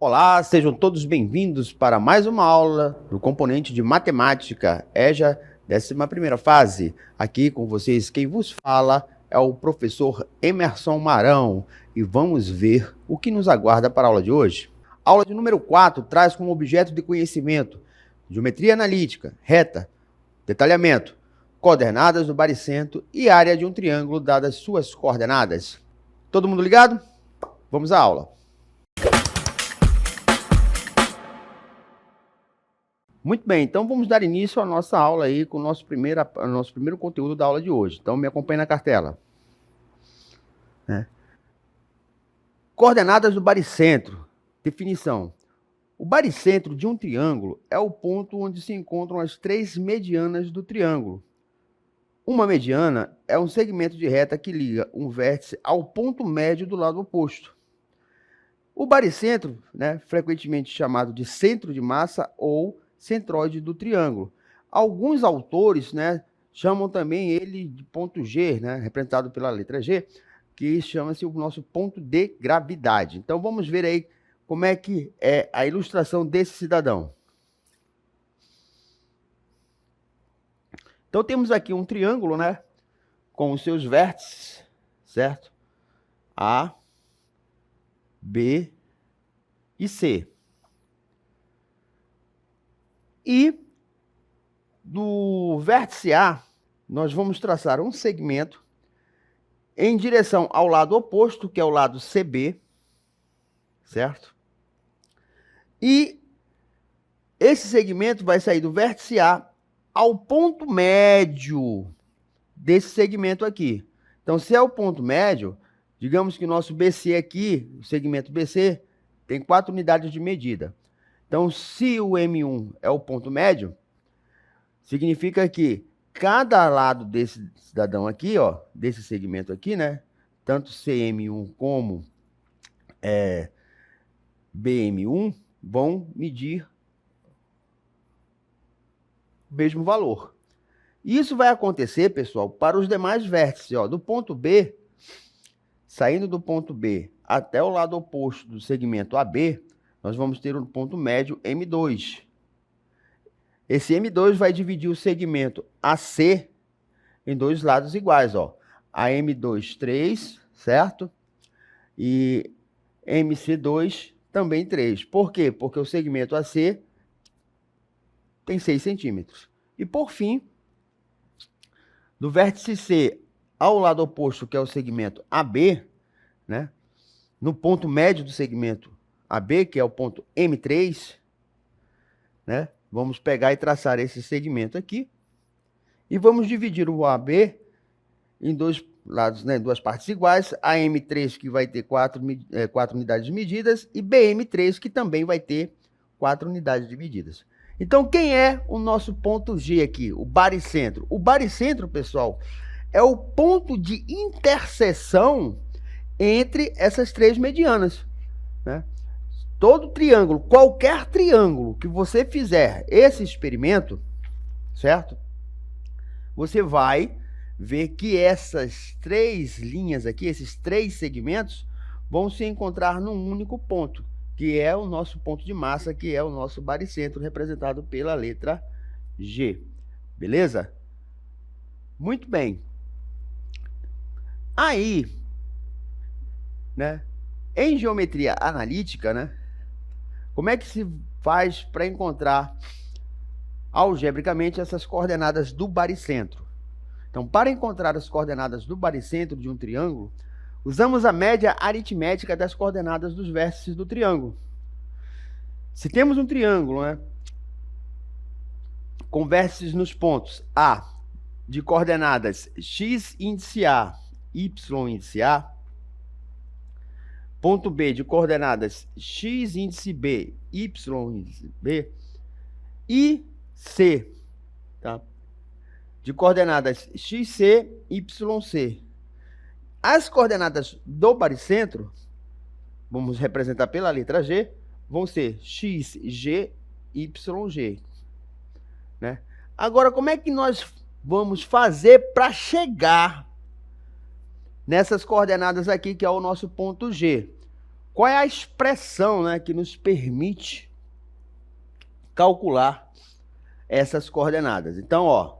Olá, sejam todos bem-vindos para mais uma aula do componente de matemática, EJA, 11ª fase. Aqui com vocês, quem vos fala é o professor Emerson Marão e vamos ver o que nos aguarda para a aula de hoje. A aula de número 4 traz como objeto de conhecimento geometria analítica, reta, detalhamento, coordenadas do baricentro e área de um triângulo dadas suas coordenadas. Todo mundo ligado? Vamos à aula. Muito bem, então vamos dar início à nossa aula aí com o nosso primeiro conteúdo da aula de hoje. Então me acompanhe na cartela. Coordenadas do baricentro. Definição. O baricentro de um triângulo é o ponto onde se encontram as três medianas do triângulo. Uma mediana é um segmento de reta que liga um vértice ao ponto médio do lado oposto. O baricentro, frequentemente chamado de centro de massa ou centroide do triângulo. Alguns autores, chamam também ele de ponto G, representado pela letra G, que chama-se o nosso ponto de gravidade. Então, vamos ver aí como é que é a ilustração desse cidadão. Então, temos aqui um triângulo, com os seus vértices, certo? A, B e C. E do vértice A, nós vamos traçar um segmento em direção ao lado oposto, que é o lado CB, certo? E esse segmento vai sair do vértice A ao ponto médio desse segmento aqui. Então, se é o ponto médio, digamos que o nosso BC aqui, o segmento BC, tem 4 unidades de medida. Então, se o M1 é o ponto médio, significa que cada lado desse cidadão aqui, desse segmento aqui, tanto CM1 como BM1 vão medir o mesmo valor. Isso vai acontecer, pessoal, para os demais vértices. Do ponto B, saindo do ponto B até o lado oposto do segmento AB, nós vamos ter um ponto médio M2. Esse M2 vai dividir o segmento AC em dois lados iguais, A M2, 3, certo? E MC2 também 3. Por quê? Porque o segmento AC tem 6 centímetros. E por fim, do vértice C ao lado oposto, que é o segmento AB, no ponto médio do segmento AB, que é o ponto M3, vamos pegar e traçar esse segmento aqui e vamos dividir o AB em dois lados, duas partes iguais, a M3 que vai ter 4 unidades de medidas e BM3 que também vai ter 4 unidades de medidas. Então, quem é o nosso ponto G aqui? O baricentro. O baricentro, pessoal, é o ponto de interseção entre essas três medianas, Todo triângulo, qualquer triângulo que você fizer esse experimento, certo? Você vai ver que essas três linhas aqui, esses três segmentos, vão se encontrar num único ponto, que é o nosso ponto de massa, que é o nosso baricentro, representado pela letra G. Beleza? Muito bem. Aí, em geometria analítica, como é que se faz para encontrar algebricamente essas coordenadas do baricentro? Então, para encontrar as coordenadas do baricentro de um triângulo, usamos a média aritmética das coordenadas dos vértices do triângulo. Se temos um triângulo, com vértices nos pontos A, de coordenadas x índice A, y índice A, ponto B de coordenadas x índice B, y índice B, e C, de coordenadas xc, yc. As coordenadas do baricentro, vamos representar pela letra G, vão ser xg, yg. Agora, como é que nós vamos fazer para chegar nessas coordenadas aqui, que é o nosso ponto G? qual é a expressão, né, que nos permite calcular essas coordenadas. Então, ó,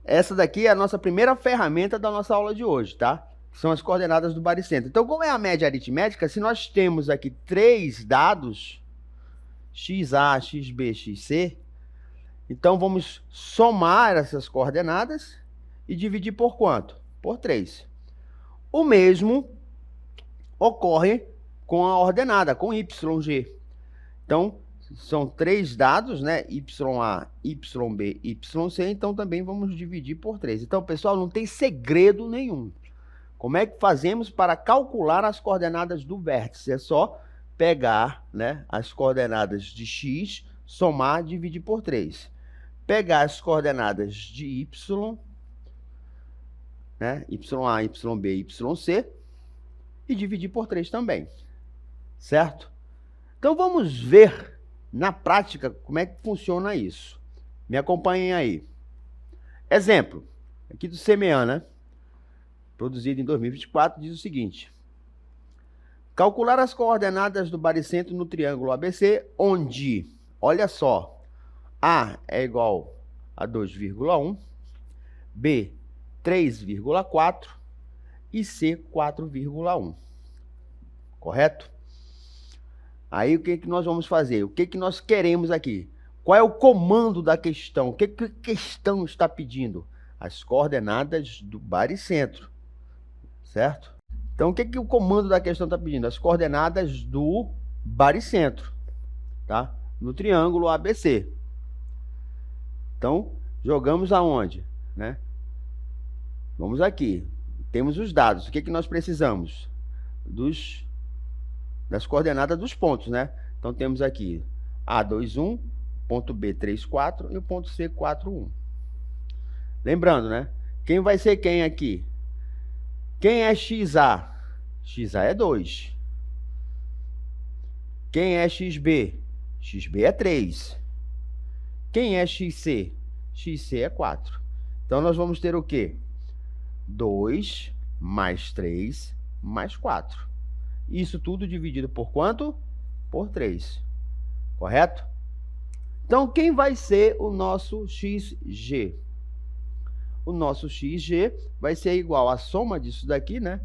essa daqui é a nossa primeira ferramenta da nossa aula de hoje, tá? São as coordenadas do baricentro. Então, como é a média aritmética, se nós temos aqui 3 dados, XA, XB, XC, então vamos somar essas coordenadas e dividir por quanto? Por 3. O mesmo ocorre com a ordenada, com YG. Então, são 3 dados, né? YA, YB, YC, então também vamos dividir por 3. Então, pessoal, não tem segredo nenhum. Como é que fazemos para calcular as coordenadas do vértice? É só pegar, né, as coordenadas de x, somar, dividir por 3. Pegar as coordenadas de y, né, YA, YB, YC, e dividir por 3 também. Certo? Então, vamos ver na prática como é que funciona isso. Me acompanhem aí. Exemplo, aqui do CMEA, né? Produzido em 2024, diz o seguinte: calcular as coordenadas do baricentro no triângulo ABC, onde, olha só, A é igual a 2,1, B 3,4 e C 4,1. Correto? Aí o que nós vamos fazer? O que nós queremos aqui? Qual é o comando da questão? O que a questão está pedindo? As coordenadas do baricentro. Certo? Então, o que o comando da questão está pedindo? As coordenadas do baricentro, tá? No triângulo ABC. Então, jogamos aonde? Né? Vamos aqui. Temos os dados. O que nós precisamos? Das coordenadas dos pontos, né? Então, temos aqui A21, ponto B34 e o ponto C41. Lembrando, né? Quem vai ser quem aqui? Quem é XA? XA é 2. Quem é XB? XB é 3. Quem é XC? XC é 4. Então, nós vamos ter o quê? 2 mais 3 mais 4. Isso tudo dividido por quanto? Por 3. Correto? Então, quem vai ser o nosso XG? O nosso XG vai ser igual à soma disso daqui, né?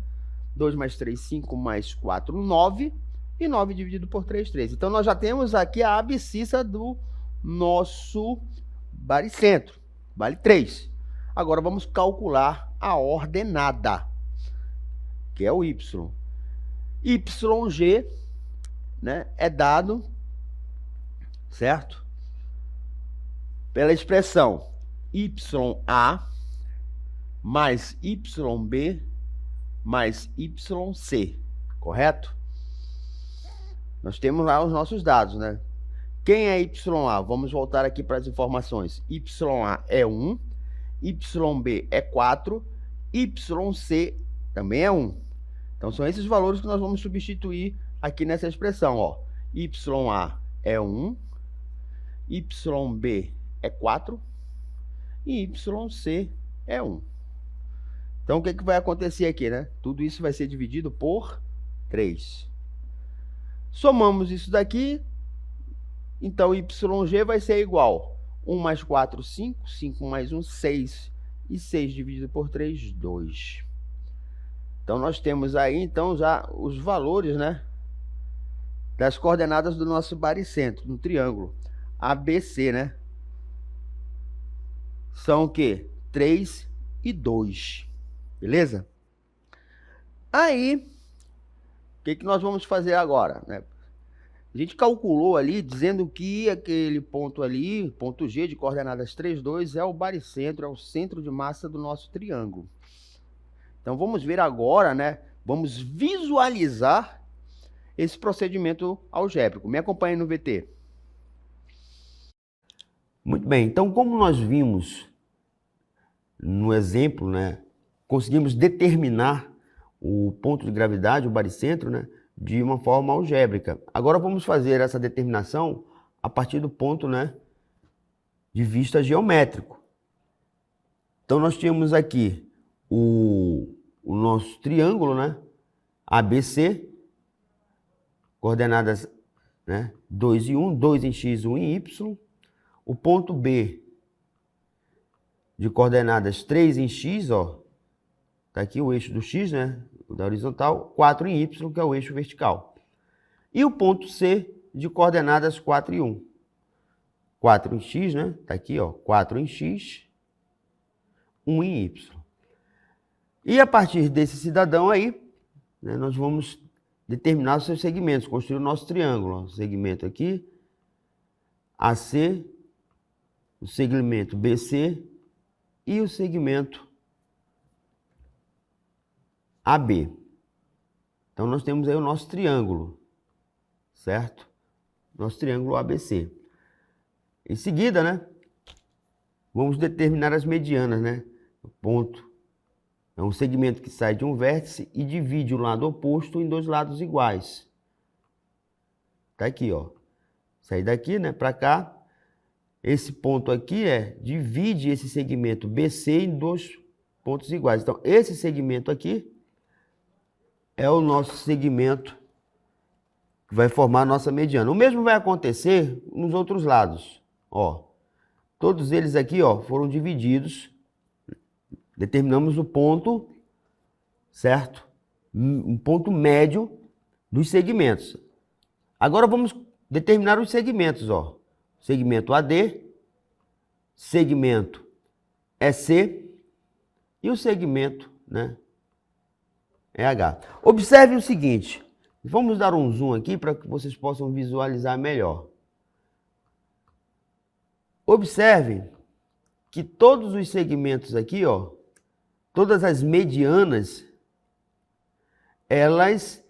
2 mais 3, 5, mais 4, 9. E 9 dividido por 3, 3. Então, nós já temos aqui a abscissa do nosso baricentro. Vale 3. Agora, vamos calcular a ordenada, que é o Y. YG, né, é dado, certo? Pela expressão YA mais YB mais YC, correto? Nós temos lá os nossos dados, né? Quem é YA? Vamos voltar aqui para as informações. YA é 1, YB é 4, YC também é 1. Então, são esses valores que nós vamos substituir aqui nessa expressão, ó. YA é 1, YB é 4 e YC é 1. Então, o que vai acontecer aqui, né? Tudo isso vai ser dividido por 3. Somamos isso daqui. Então, YG vai ser igual. 1 mais 4, 5. 5 mais 1, 6. E 6 dividido por 3, 2. Então, nós temos aí, então, já os valores, né? Das coordenadas do nosso baricentro, no triângulo ABC, né? São o quê? 3 e 2. Beleza? Aí, o que nós vamos fazer agora, né? A gente calculou ali, dizendo que aquele ponto ali, ponto G de coordenadas 3, 2, é o baricentro, é o centro de massa do nosso triângulo. Então, vamos ver agora, né? Vamos visualizar esse procedimento algébrico. Me acompanhe no VT. Muito bem. Então, como nós vimos no exemplo, né? Conseguimos determinar o ponto de gravidade, o baricentro, né? De uma forma algébrica. Agora vamos fazer essa determinação a partir do ponto, né? De vista geométrico. Então, nós tínhamos aqui o nosso triângulo, né? ABC, coordenadas, né, 2 e 1, 2 em x, 1 em y. O ponto B, de coordenadas 3 em x, ó, tá aqui o eixo do x, né, da horizontal, 4 em y, que é o eixo vertical. E o ponto C, de coordenadas 4 e 1. 4 em x, né, tá aqui, ó, 4 em x, 1 em y. E a partir desse cidadão aí, né, nós vamos determinar os seus segmentos, construir o nosso triângulo. Ó. O segmento aqui, AC, o segmento BC e o segmento AB. Então, nós temos aí o nosso triângulo, certo? Nosso triângulo ABC. Em seguida, né, vamos determinar as medianas, né? O ponto é um segmento que sai de um vértice e divide o lado oposto em 2 lados iguais. Tá aqui, ó. Sair daqui, né, para cá. Esse ponto aqui divide esse segmento BC em 2 pontos iguais. Então, esse segmento aqui é o nosso segmento que vai formar a nossa mediana. O mesmo vai acontecer nos outros lados. Ó, todos eles aqui, ó, foram divididos. Determinamos o ponto, certo? Um ponto médio dos segmentos. Agora vamos determinar os segmentos, ó. Segmento AD, segmento EC e o segmento, né, EH. Observe o seguinte, vamos dar um zoom aqui para que vocês possam visualizar melhor. Observe que todos os segmentos aqui, ó, todas as medianas, elas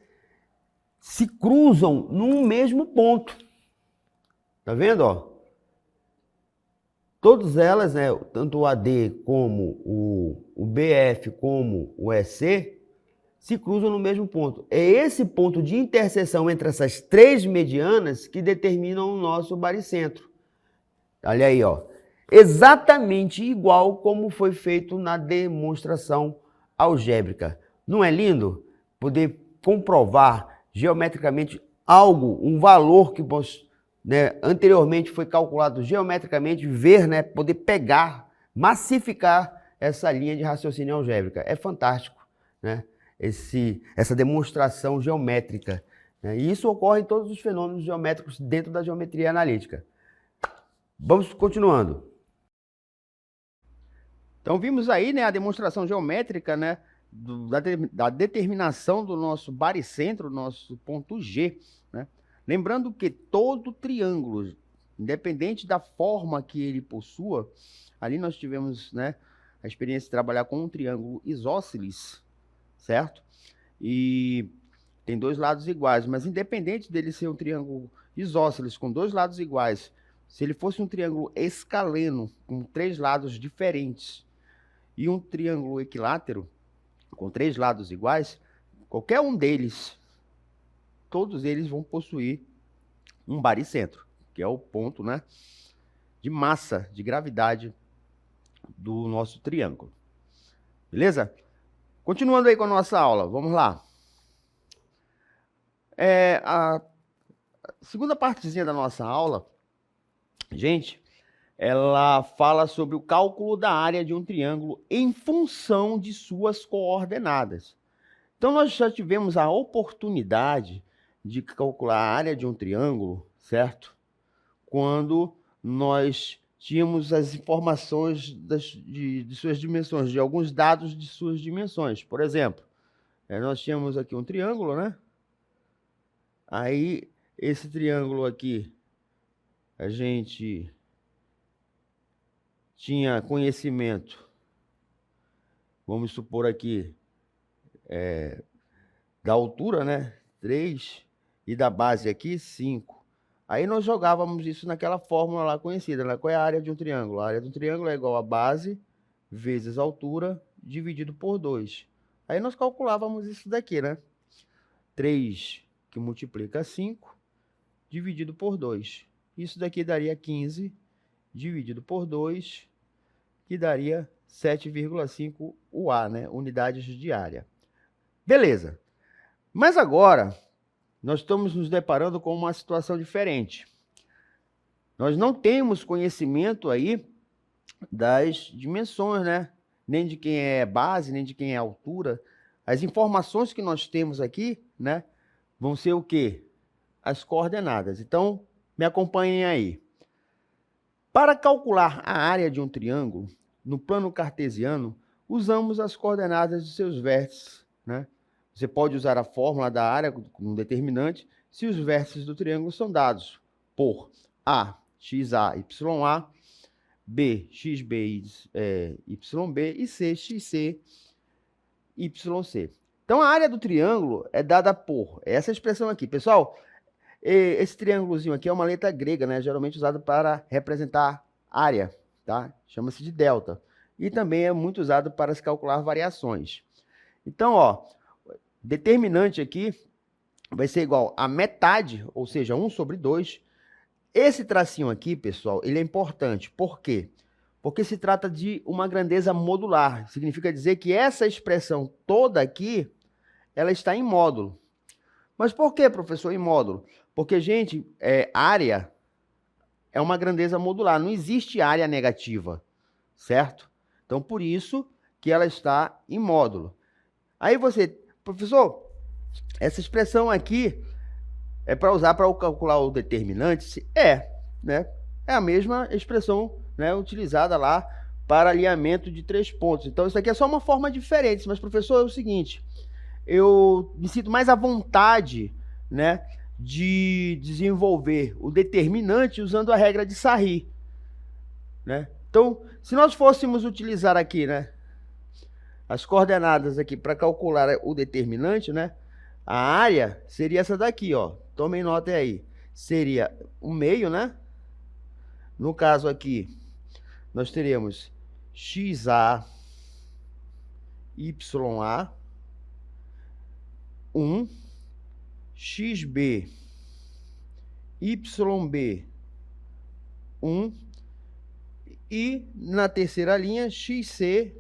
se cruzam num mesmo ponto. Tá vendo, ó? Todas elas, né, tanto o AD como o BF como o EC, se cruzam no mesmo ponto. É esse ponto de interseção entre essas 3 medianas que determinam o nosso baricentro. Olha aí, ó. Exatamente igual como foi feito na demonstração algébrica. Não é lindo poder comprovar geometricamente algo, um valor que né, anteriormente foi calculado geometricamente, ver, né, poder pegar, massificar essa linha de raciocínio algébrica. É fantástico, né, essa demonstração geométrica. Né, e isso ocorre em todos os fenômenos geométricos dentro da geometria analítica. Vamos continuando. Então vimos aí, né, a demonstração geométrica, né, da determinação do nosso baricentro, nosso ponto G, né? Lembrando que todo triângulo, independente da forma que ele possua, ali nós tivemos, né, a experiência de trabalhar com um triângulo isósceles, certo? E tem 2 lados iguais, mas independente dele ser um triângulo isósceles com 2 lados iguais, se ele fosse um triângulo escaleno com 3 lados diferentes e um triângulo equilátero com 3 lados iguais, qualquer um deles, todos eles vão possuir um baricentro, que é o ponto, né, de massa, de gravidade do nosso triângulo. Beleza? Continuando aí com a nossa aula, vamos lá. A segunda partezinha da nossa aula, gente, ela fala sobre o cálculo da área de um triângulo em função de suas coordenadas. Então, nós já tivemos a oportunidade de calcular a área de um triângulo, certo? Quando nós tínhamos as informações de suas dimensões, de alguns dados de suas dimensões. Por exemplo, nós tínhamos aqui um triângulo, né? Aí, esse triângulo aqui, a gente tinha conhecimento, vamos supor aqui, da altura, né, 3, e da base aqui, 5. Aí nós jogávamos isso naquela fórmula lá conhecida, né? Qual é a área de um triângulo? A área de um triângulo é igual a base vezes a altura dividido por 2. Aí nós calculávamos isso daqui, né? 3 que multiplica 5 dividido por 2. Isso daqui daria 15 dividido por 2, que daria 7,5 UA, né? Unidades de área. Beleza. Mas agora, nós estamos nos deparando com uma situação diferente. Nós não temos conhecimento aí das dimensões, né? Nem de quem é base, nem de quem é altura. As informações que nós temos aqui, né, vão ser o quê? As coordenadas. Então, me acompanhem aí. Para calcular a área de um triângulo, no plano cartesiano, usamos as coordenadas de seus vértices, né? Você pode usar a fórmula da área como determinante se os vértices do triângulo são dados por A, XA, YA, B, XB, YB e C, XC, YC. Então, a área do triângulo é dada por essa expressão aqui. Pessoal, esse triângulozinho aqui é uma letra grega, né? Geralmente usado para representar área, tá? Chama-se de delta. E também é muito usado para se calcular variações. Então, ó, determinante aqui vai ser igual a metade, ou seja, 1 sobre 2. Esse tracinho aqui, pessoal, ele é importante. Por quê? Porque se trata de uma grandeza modular. Significa dizer que essa expressão toda aqui, ela está em módulo. Mas por que, professor, em módulo? Porque, gente, área é uma grandeza modular. Não existe área negativa, certo? Então, por isso que ela está em módulo. Aí você, professor, essa expressão aqui é para usar para calcular o determinante? Né? É a mesma expressão, né, utilizada lá para alinhamento de 3 pontos. Então, isso aqui é só uma forma diferente. Mas, professor, é o seguinte, eu me sinto mais à vontade, né, de desenvolver o determinante usando a regra de Sarri, né? Então, se nós fôssemos utilizar aqui, né, as coordenadas aqui para calcular o determinante, né, a área seria essa daqui, ó. Tomem nota aí. Seria o meio, né? No caso aqui, nós teríamos XA, YA, 1, XB, YB, 1, e na terceira linha, XC,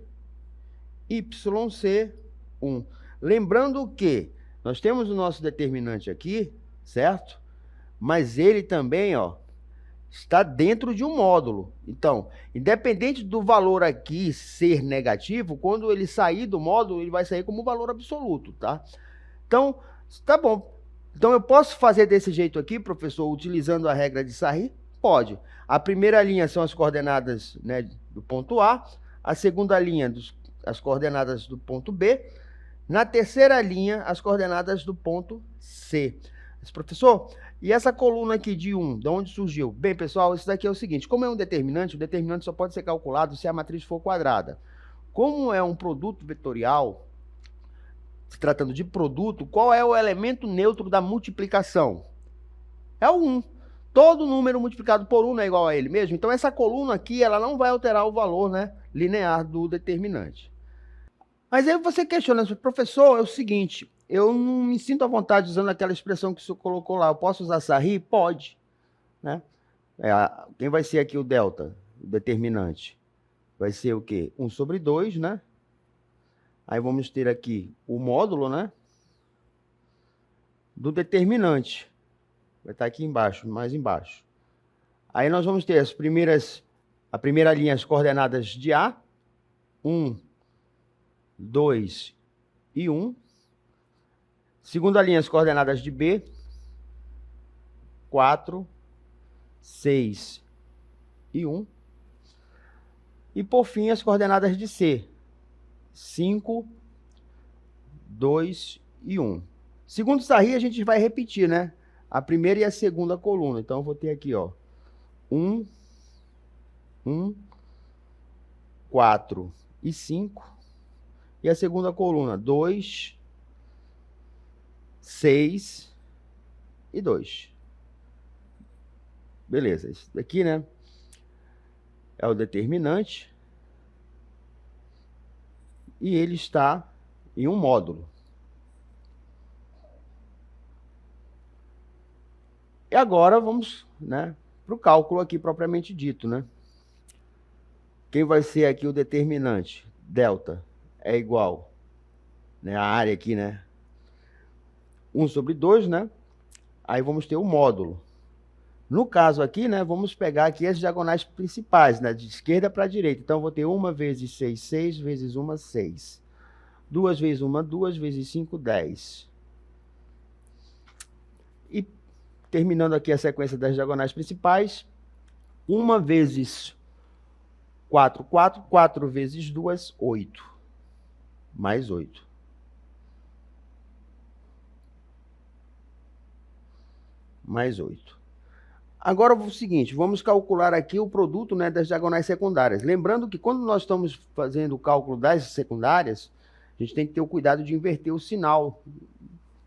YC, 1. Lembrando que nós temos o nosso determinante aqui, certo? Mas ele também, ó, está dentro de um módulo. Então, independente do valor aqui ser negativo, quando ele sair do módulo, ele vai sair como valor absoluto, tá? Então, tá bom. Então, eu posso fazer desse jeito aqui, professor, utilizando a regra de Sarri? Pode. A primeira linha são as coordenadas, né, do ponto A, a segunda linha, as coordenadas do ponto B, na terceira linha, as coordenadas do ponto C. Mas, professor, e essa coluna aqui de 1, de onde surgiu? Bem, pessoal, isso daqui é o seguinte, como é um determinante, o determinante só pode ser calculado se a matriz for quadrada. Como é um produto vetorial, se tratando de produto, qual é o elemento neutro da multiplicação? É o 1. Todo número multiplicado por 1 não é igual a ele mesmo. Então, essa coluna aqui, ela não vai alterar o valor, né, linear do determinante. Mas aí você questiona, professor, é o seguinte, eu não me sinto à vontade usando aquela expressão que o senhor colocou lá. Eu posso usar Sarri? Pode, né? Quem vai ser aqui o delta, o determinante? Vai ser o quê? 1 sobre 2, né? Aí vamos ter aqui o módulo, né, do determinante. Vai estar aqui embaixo, mais embaixo. Aí nós vamos ter a primeira linha, as coordenadas de A, 1, 2 e 1. Segunda linha, as coordenadas de B, 4, 6 e 1. E, por fim, as coordenadas de C, 5, 2 e 1. Segundo Sarri, a gente vai repetir, né, a primeira e a segunda coluna. Então, eu vou ter aqui, ó, 1, 1, 4 e 5. E a segunda coluna, 2, 6 e 2. Beleza, isso daqui, né, é o determinante. E ele está em um módulo. E agora vamos, né, para o cálculo aqui propriamente dito, né? Quem vai ser aqui o determinante? Delta é igual, né, a área aqui, né, 1 sobre 2, né? Aí vamos ter o módulo. No caso aqui, né, vamos pegar aqui as diagonais principais, né, de esquerda para direita. Então, eu vou ter 1 vezes 6, 6, vezes 1, 6. 2 vezes 1, 2, vezes 5, 10. E terminando aqui a sequência das diagonais principais, 1 vezes 4, 4. 4 vezes 2, 8. Mais 8. Mais 8. Agora é o seguinte, vamos calcular aqui o produto, né, das diagonais secundárias. Lembrando que quando nós estamos fazendo o cálculo das secundárias, a gente tem que ter o cuidado de inverter o sinal,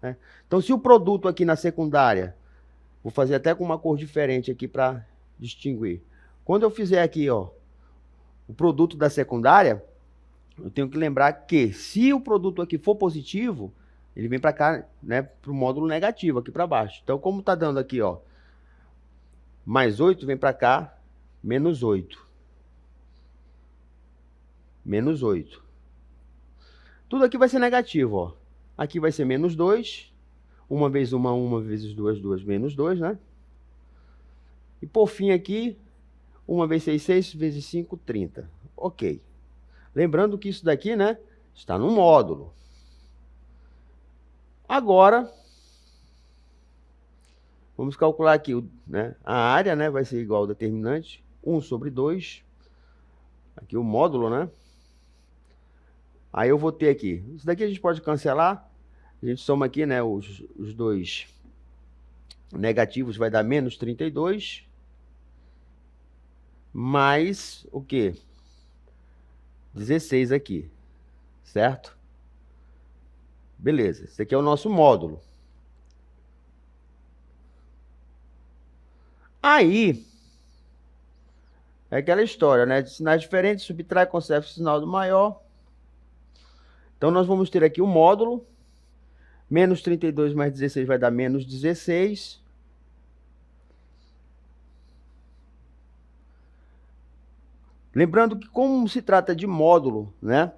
né? Então, se o produto aqui na secundária, vou fazer até com uma cor diferente aqui para distinguir. Quando eu fizer aqui, ó, o produto da secundária, eu tenho que lembrar que se o produto aqui for positivo, ele vem para cá, né, para o módulo negativo, aqui para baixo. Então, como está dando aqui, ó, mais 8 vem para cá, menos 8. Menos 8. Tudo aqui vai ser negativo, ó. Aqui vai ser menos 2. 1 vezes 1, 1 vezes 2, 2 menos 2, né? E por fim aqui, 1 vezes 6, 6 vezes 5, 30. Ok. Lembrando que isso daqui, né, está no módulo. Agora, vamos calcular aqui, né, a área, né, vai ser igual ao determinante, 1 sobre 2. Aqui o módulo, né? Aí eu vou ter aqui, isso daqui a gente pode cancelar. A gente soma aqui, né, os dois negativos, vai dar menos 32. Mais o quê? 16 aqui, certo? Beleza, esse aqui é o nosso módulo. Aí, é aquela história, né? De sinais diferentes, subtrai, conserva o sinal do maior. Então, nós vamos ter aqui o módulo. Menos 32 mais 16 vai dar menos 16. Lembrando que, como se trata de módulo, né?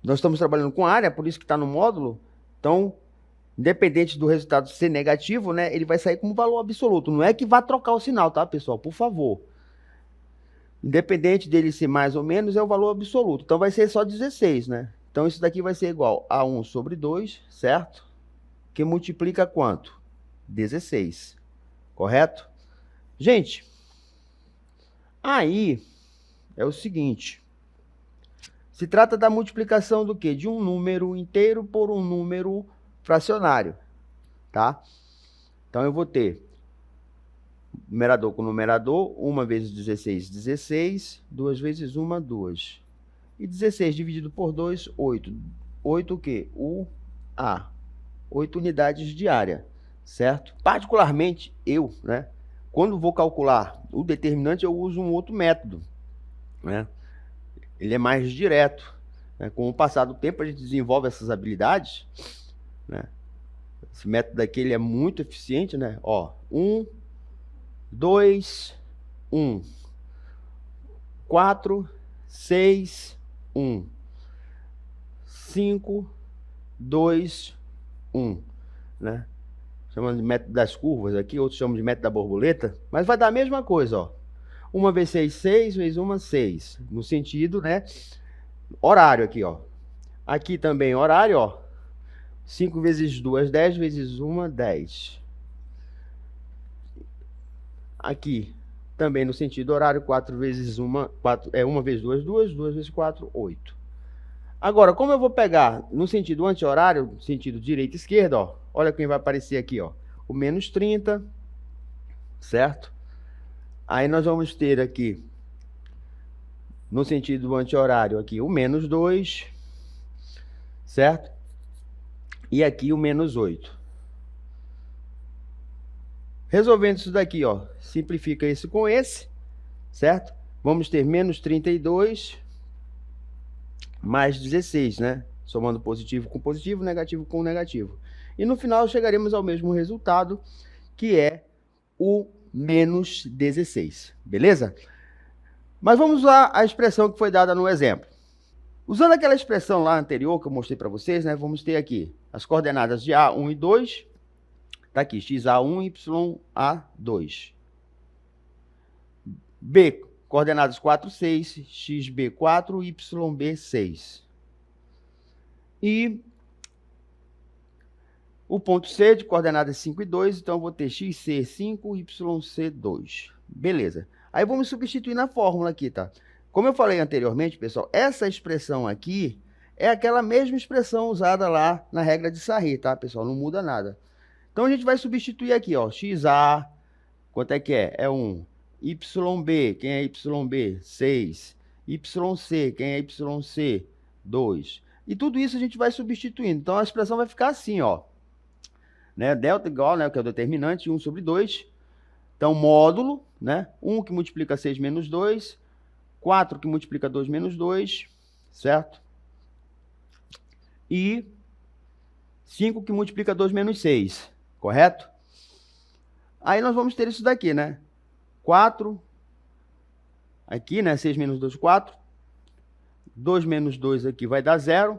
Nós estamos trabalhando com área, por isso que está no módulo. Então, independente do resultado ser negativo, né? Ele vai sair como valor absoluto. Não é que vá trocar o sinal, tá, pessoal? Por favor. Independente dele ser mais ou menos, é o valor absoluto. Então, vai ser só 16, né? Então, isso daqui vai ser igual a 1 sobre 2, certo? Que multiplica quanto? 16. Correto? Gente, aí é o seguinte. Se trata da multiplicação do quê? De um número inteiro por um número fracionário, tá? Então, eu vou ter numerador com numerador, 1 vezes 16, 16, 2 vezes 1, 2. E 16 dividido por 2, 8. 8 o quê? UA. 8 unidades de área, certo? Particularmente, eu, né? Quando vou calcular o determinante, eu uso um outro método, né? Ele é mais direto, né? Com o passar do tempo, a gente desenvolve essas habilidades, né? Esse método aqui, ele é muito eficiente, né? Ó, 1, 2, 1. 4, 6, 1. 5, 2, 1. Né? Chamando de método das curvas aqui, outros chamam de método da borboleta, mas vai dar a mesma coisa, ó. 1 vezes 6, 6, vezes 1, 6. No sentido, né? Horário aqui, ó. Aqui também horário, ó. 5 vezes 2, 10, vezes 1, 10. Aqui, também no sentido horário, 4 vezes 1, 4, 1 vezes 2, 2, 2 vezes 4, 8. Agora, como eu vou pegar no sentido anti-horário, no sentido direita e esquerda, ó, olha quem vai aparecer aqui, ó, o menos 30, certo? Aí nós vamos ter aqui, no sentido anti-horário, aqui o menos 2, certo? E aqui o menos 8. Resolvendo isso daqui, ó, simplifica esse com esse, certo? Vamos ter menos 32 mais 16, né? Somando positivo com positivo, negativo com negativo. E no final chegaremos ao mesmo resultado, que é o menos 16, beleza? Mas vamos lá à expressão que foi dada no exemplo. Usando aquela expressão lá anterior que eu mostrei para vocês, né, vamos ter aqui as coordenadas de A, 1 e 2. Está aqui, XA1 e YA2. B, coordenadas 4, 6, XB4 e YB6. E o ponto C de coordenadas 5 e 2, então eu vou ter XC5 e YC2. Beleza. Aí vamos substituir na fórmula aqui, tá? Como eu falei anteriormente, pessoal, essa expressão aqui é aquela mesma expressão usada lá na regra de Sarri, tá, pessoal? Não muda nada. Então a gente vai substituir aqui, ó, XA, quanto é que é? É 1. YB, quem é YB? 6. YC, quem é YC? 2. E tudo isso a gente vai substituindo. Então a expressão vai ficar assim, ó. Né? Delta igual, né, que é o determinante, 1 sobre 2. Então, módulo, né? 1 que multiplica 6 menos 2. 4 que multiplica 2 menos 2, certo? E 5 que multiplica 2 menos 6, correto? Aí nós vamos ter isso daqui, né? 4, aqui, né? 6 menos 2, 4. 2 menos 2 aqui vai dar 0.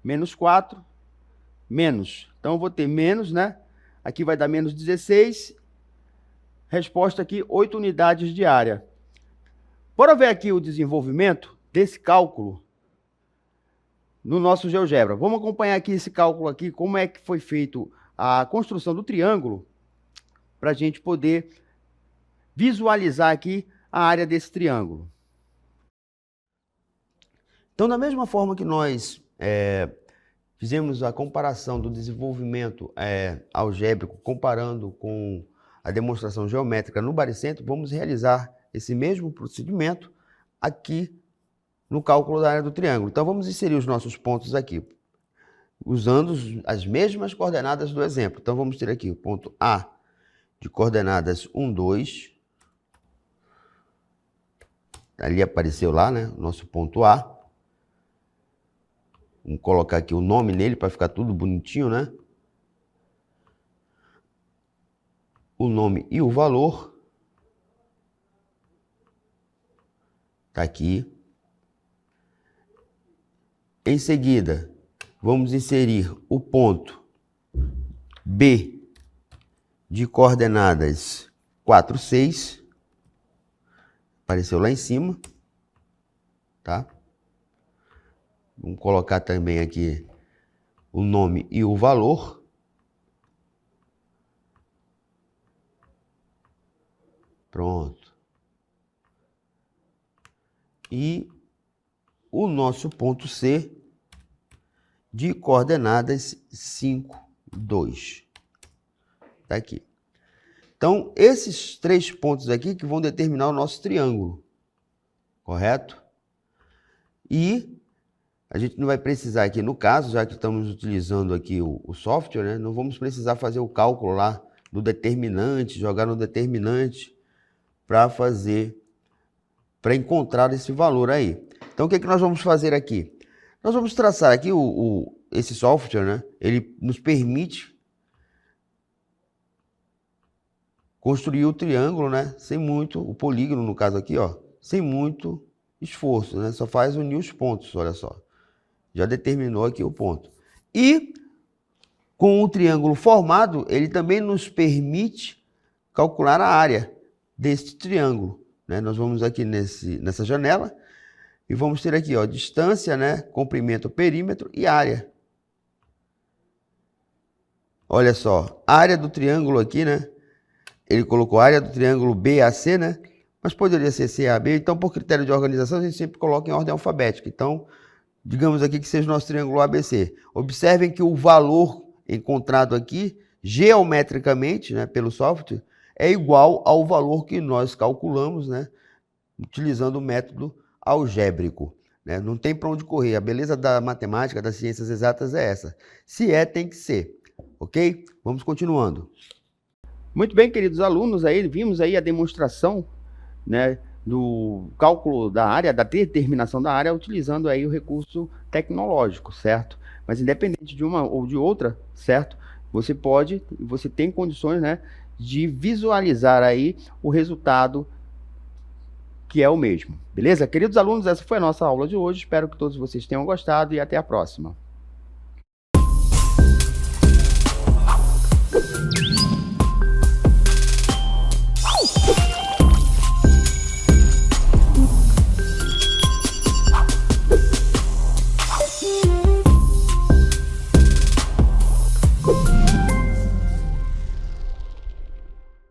Menos 4, menos. Então, eu vou ter menos, né? Aqui vai dar menos 16. Resposta aqui, 8 unidades de área. Bora ver aqui o desenvolvimento desse cálculo no nosso GeoGebra. Vamos acompanhar aqui esse cálculo aqui, como é que foi feito a construção do triângulo, para a gente poder visualizar aqui a área desse triângulo. Então, da mesma forma que nós fizemos a comparação do desenvolvimento algébrico, comparando com a demonstração geométrica no Baricentro, vamos realizar esse mesmo procedimento aqui no cálculo da área do triângulo. Então, vamos inserir os nossos pontos aqui, usando as mesmas coordenadas do exemplo. Então, vamos ter aqui o ponto A de coordenadas 1, 2. Ali apareceu lá, né, o nosso ponto A. Vamos colocar aqui o nome nele para ficar tudo bonitinho, né? O nome e o valor. Está aqui. Em seguida, vamos inserir o ponto B de coordenadas 4, 6. Apareceu lá em cima. Tá? Vamos colocar também aqui o nome e o valor. Pronto. E o nosso ponto C de coordenadas 5, 2. Está aqui. Então, esses 3 pontos aqui que vão determinar o nosso triângulo, correto? E a gente não vai precisar aqui, no caso, já que estamos utilizando aqui o software, né, não vamos precisar fazer o cálculo lá do determinante, jogar no determinante para encontrar esse valor aí. Então, o que nós vamos fazer aqui? Nós vamos traçar aqui esse software, né? Ele nos permite construir o triângulo, né? Sem muito, o polígono, no caso aqui, ó, sem muito esforço, né? Só faz unir os pontos, olha só. Já determinou aqui o ponto. E com o triângulo formado, ele também nos permite calcular a área deste triângulo, né? Nós vamos aqui nessa janela e vamos ter aqui, ó, distância, né? Comprimento, perímetro e área. Olha só, a área do triângulo aqui, né? Ele colocou a área do triângulo BAC, né? Mas poderia ser CAB. Então, por critério de organização, a gente sempre coloca em ordem alfabética. Então, digamos aqui que seja o nosso triângulo ABC. Observem que o valor encontrado aqui, geometricamente, né, pelo software, é igual ao valor que nós calculamos, né, utilizando o método algébrico. Né? Não tem para onde correr. A beleza da matemática, das ciências exatas é essa. Se é, tem que ser. Ok? Vamos continuando. Muito bem, queridos alunos, aí vimos aí a demonstração, né, do cálculo da área, da determinação da área, utilizando aí o recurso tecnológico, certo? Mas independente de uma ou de outra, certo? Você tem condições, né, de visualizar aí o resultado que é o mesmo. Beleza? Queridos alunos, essa foi a nossa aula de hoje. Espero que todos vocês tenham gostado e até a próxima.